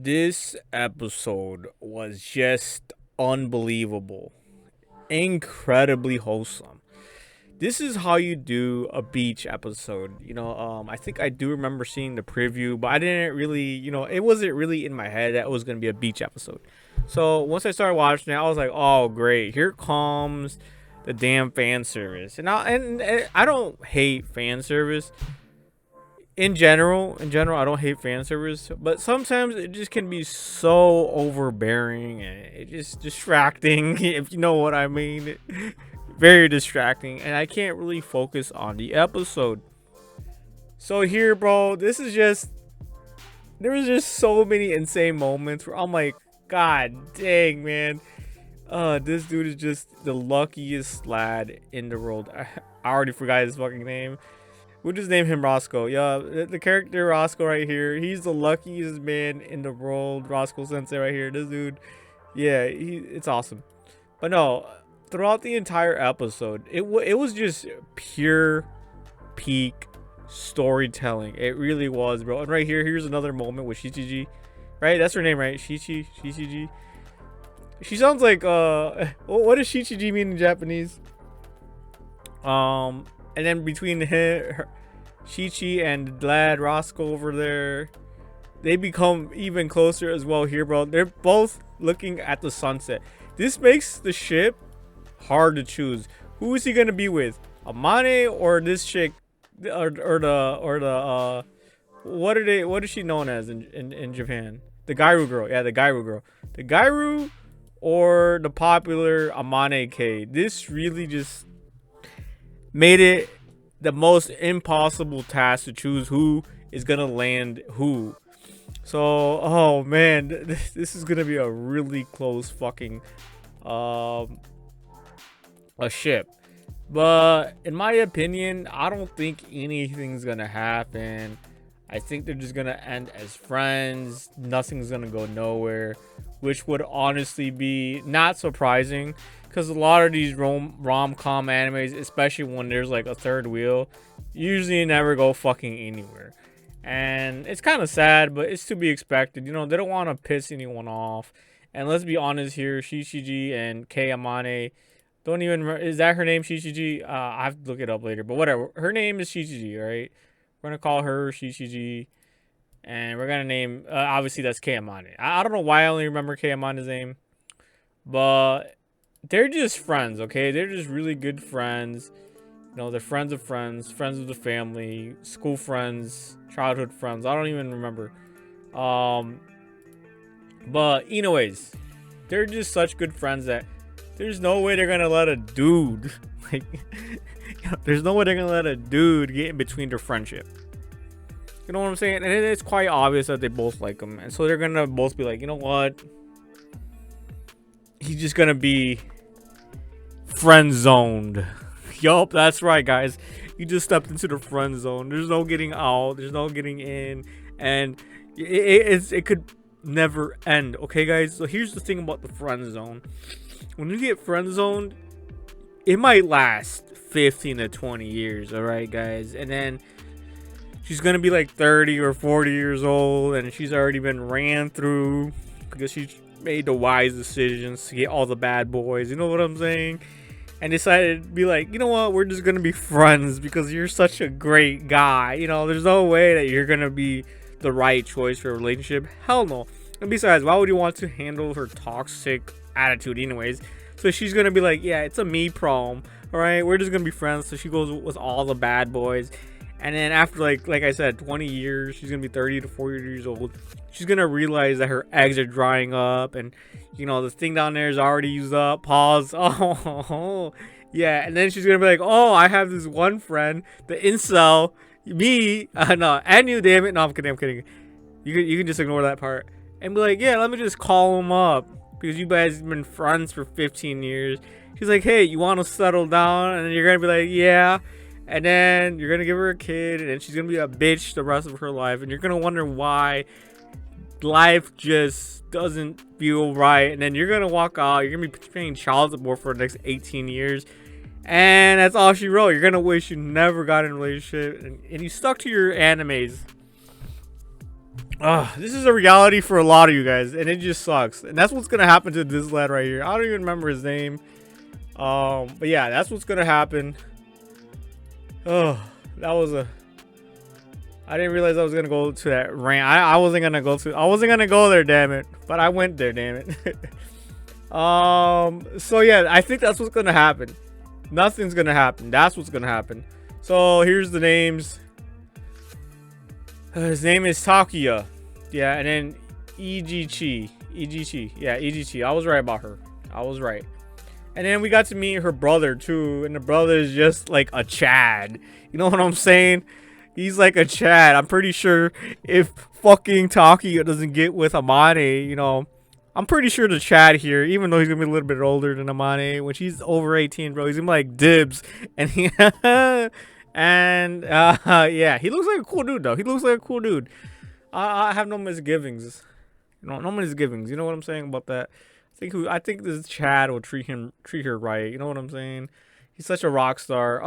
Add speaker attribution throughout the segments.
Speaker 1: This episode was just unbelievable, incredibly wholesome. This is how you do a beach episode. I think I do remember seeing the preview, but I didn't really, it wasn't really in my head that it was going to be a beach episode. So once I started watching it, I was like, oh, great. Here comes the damn fan service. And I don't hate fan service. In general, I don't hate fan service, but sometimes it just can be so overbearing and it just distracting, if you know what I mean. Very distracting, and I can't really focus on the episode. So here, bro, there was just so many insane moments where I'm like, God dang, man. This dude is just the luckiest lad in the world. I already forgot his fucking name. We'll just name him Roscoe. Yeah, the character Roscoe right here. He's the luckiest man in the world. Roscoe Sensei right here. This dude, yeah, it's awesome. But no, throughout the entire episode, it was just pure peak storytelling. It really was, bro. And right here, here's another moment with Shichiji. Right, that's her name, right? Shichiji. She sounds like what does Shichiji mean in Japanese? And then between her Shichi and lad Roscoe over there, they become even closer as well here, bro. They're both looking at the sunset. This makes the ship hard to choose. Who is he gonna be with? Amane or this chick, or the what is she known as in Japan? The Gairu girl. Yeah, the Gairu girl. The Gairu or the popular Amane K. This really just made it the most impossible task to choose who is gonna land who. So, oh man, this is gonna be a really close fucking a ship. But in my opinion, I don't think anything's gonna happen. I think they're just gonna end as friends. Nothing's gonna go nowhere, which would honestly be not surprising. Because a lot of these rom-com animes, especially when there's like a third wheel, usually never go fucking anywhere. And it's kind of sad, but it's to be expected. They don't want to piss anyone off. And let's be honest here, Shichiji and Kei Amane don't even remember. Is that her name, Shichiji? I have to look it up later, but whatever. Her name is Shichiji, right? We're going to call her Shichiji. And we're going to name, obviously that's Kei Amane. I don't know why I only remember Kei Amane's name. But they're just friends, okay? They're just really good friends. They're friends of friends, friends of the family, school friends, childhood friends. I don't even remember. But anyways, they're just such good friends that there's no way they're gonna let a dude there's no way they're gonna let a dude get in between their friendship. You know what I'm saying? And it's quite obvious that they both like him, and so they're gonna both be like, you know what? He's just gonna be friend zoned. Yup, that's right, guys. You just stepped into the friend zone. There's no getting out. There's no getting in, and it could never end. Okay, guys. So here's the thing about the friend zone. When you get friend zoned, it might last 15 to 20 years. All right, guys, and then she's gonna be like 30 or 40 years old, and she's already been ran through because she's made the wise decisions to get all the bad boys. You know what I'm saying? And decided to be like, you know what, we're just gonna be friends because you're such a great guy. There's no way that you're gonna be the right choice for a relationship. Hell no. And besides, why would you want to handle her toxic attitude anyways? So she's gonna be like, yeah, it's a me problem. All right, we're just gonna be friends. So she goes with all the bad boys. And then after like I said, 20 years, she's gonna be 30 to 40 years old. She's gonna realize that her eggs are drying up, and the thing down there is already used up. Pause. Oh, yeah. And then she's gonna be like, oh, I have this one friend, the incel, me, no, and you, damn it. No, I'm kidding. You can just ignore that part and be like, yeah, let me just call him up because you guys have been friends for 15 years. She's like, hey, you want to settle down? And then you're gonna be like, yeah. And then you're gonna give her a kid, and then she's gonna be a bitch the rest of her life, and you're gonna wonder why life just doesn't feel right. And then you're gonna walk out. You're gonna be paying child support for the next 18 years, and that's all she wrote. You're gonna wish you never got in a relationship, and you stuck to your animes. This is a reality for a lot of you guys, and it just sucks. And that's what's gonna happen to this lad right here. I don't even remember his name. But yeah, that's what's gonna happen. Oh, that was a. I didn't realize I was gonna go to that rant. I wasn't gonna go to. I wasn't gonna go there, damn it. But I went there, damn it. So yeah, I think that's what's gonna happen. Nothing's gonna happen. That's what's gonna happen. So here's the names. His name is Takuya. Yeah, and then Igichi. Yeah, Igichi. I was right about her. I was right. And then we got to meet her brother too. And the brother is just like a Chad. You know what I'm saying? He's like a Chad. I'm pretty sure if fucking Takuya doesn't get with Amane, you know, I'm pretty sure the Chad here, even though he's gonna be a little bit older than Amane, when she's over 18, bro, he's gonna be like dibs. And he and yeah, he looks like a cool dude though. He looks like a cool dude. I have no misgivings. No misgivings. You know what I'm saying about that? I think this Chad will treat her right. You know what I'm saying? He's such a rock star.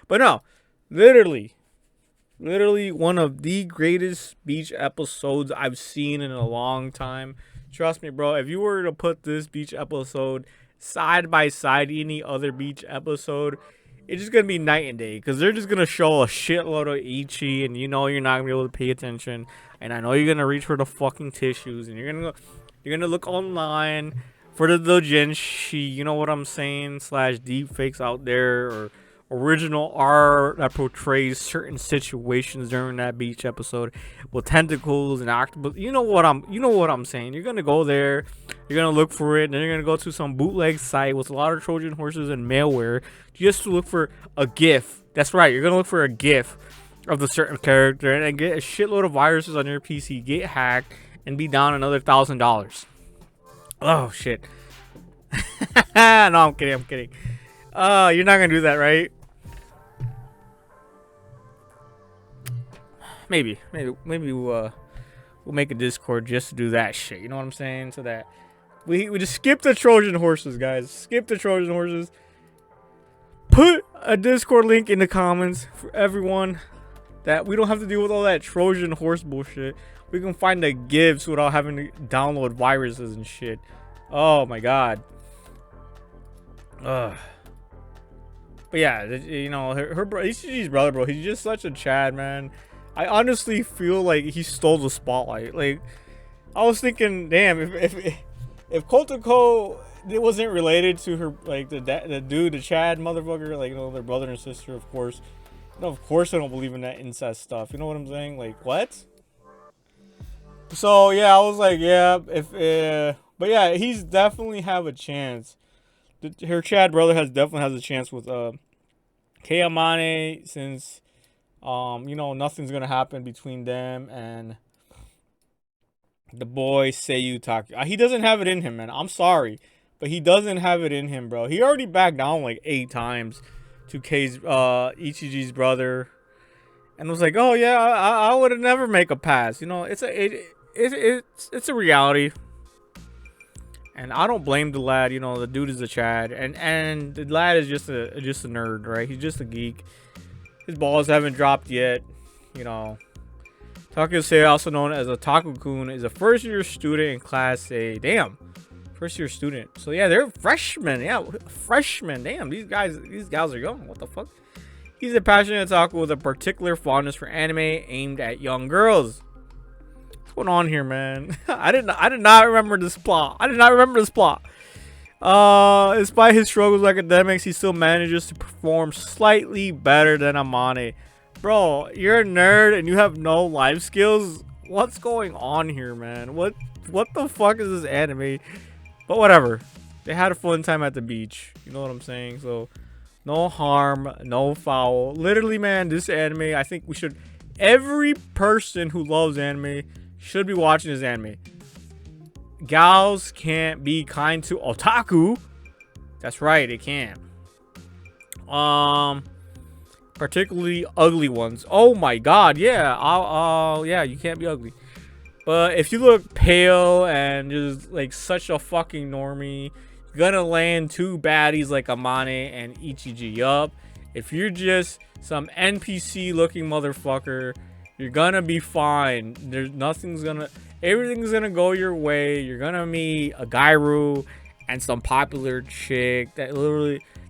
Speaker 1: But no, literally one of the greatest beach episodes I've seen in a long time. Trust me, bro. If you were to put this beach episode side by side any other beach episode, it's just gonna be night and day, because they're just gonna show a shitload of Ichi, and you know you're not gonna be able to pay attention, and I know you're gonna reach for the fucking tissues, and you're gonna look online for the doujinshi, you know what I'm saying, / deep fakes out there, or original art that portrays certain situations during that beach episode with tentacles and octopus. You know what I'm saying. You're gonna go there, you're gonna look for it, and then you're gonna go to some bootleg site with a lot of Trojan horses and malware just to look for a GIF. That's right, you're gonna look for a GIF of the certain character and get a shitload of viruses on your PC, get hacked, and be down another $1,000. Oh shit. No, I'm kidding. You're not gonna do that, right? Maybe we'll make a Discord just to do that shit. You know what I'm saying? So that we just skip the Trojan horses, guys. Skip the Trojan horses. Put a Discord link in the comments for everyone, that we don't have to deal with all that Trojan horse bullshit. We can find the GIFs without having to download viruses and shit. Oh my god. But yeah, you know, Ichiji's brother, bro, he's just such a Chad, man. I honestly feel like he stole the spotlight. Like, I was thinking, damn, if Kotoko wasn't related to her, like the dude, the Chad motherfucker, like, you know, their brother and sister, of course. No, of course I don't believe in that incest stuff. You know what I'm saying? Like, what? So yeah, I was like, yeah, but yeah, he's definitely have a chance. Her Chad brother definitely has a chance with Kayamane, since you know, nothing's gonna happen between them and the boy Seiyu Takuya. He doesn't have it in him, man. I'm sorry, but he doesn't have it in him, bro. He already backed down like 8 times to Ichiji's brother, and was like, oh yeah, I would have never make a pass. You know, it's a reality. And I don't blame the lad. You know, the dude is a Chad, and the lad is just a nerd, right? He's just a geek. His balls haven't dropped yet. You know, Takuya, also known as Otaku-kun, is a first-year student in Class A. Damn, first-year student. So yeah, they're freshmen. Yeah, freshmen. Damn, these gals are young. What the fuck? He's a passionate otaku with a particular fondness for anime aimed at young girls. What's going on here, man? I did not remember this plot. Despite his struggles with academics, he still manages to perform slightly better than Amane. Bro, you're a nerd and you have no life skills? What's going on here, man? What the fuck is this anime? But whatever. They had a fun time at the beach. You know what I'm saying? So, no harm, no foul. Literally, man, this anime, I think every person who loves anime should be watching this anime. Gals can't be kind to otaku. That's right, they can't. Particularly ugly ones. Oh my god, yeah. Yeah, you can't be ugly. But if you look pale and just like such a fucking normie, you're gonna land 2 baddies like Amane and Ichiji up. If you're just some NPC looking motherfucker, You're gonna be fine. Everything's gonna go your way. You're gonna meet a Gairu and some popular chick that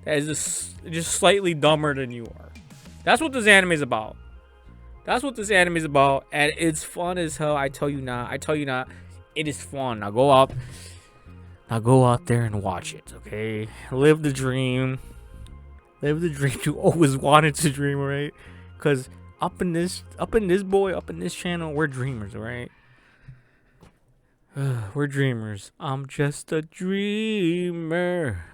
Speaker 1: is just slightly dumber than you are. That's what this anime is about. That's what this anime is about, and it's fun as hell. I tell you not. It is fun. Now go out there and watch it. Okay, live the dream. Live the dream you always wanted to dream, right? Cause up in this channel, we're dreamers, right? We're dreamers. I'm just a dreamer,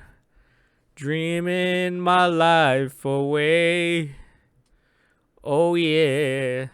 Speaker 1: dreaming my life away. Oh yeah.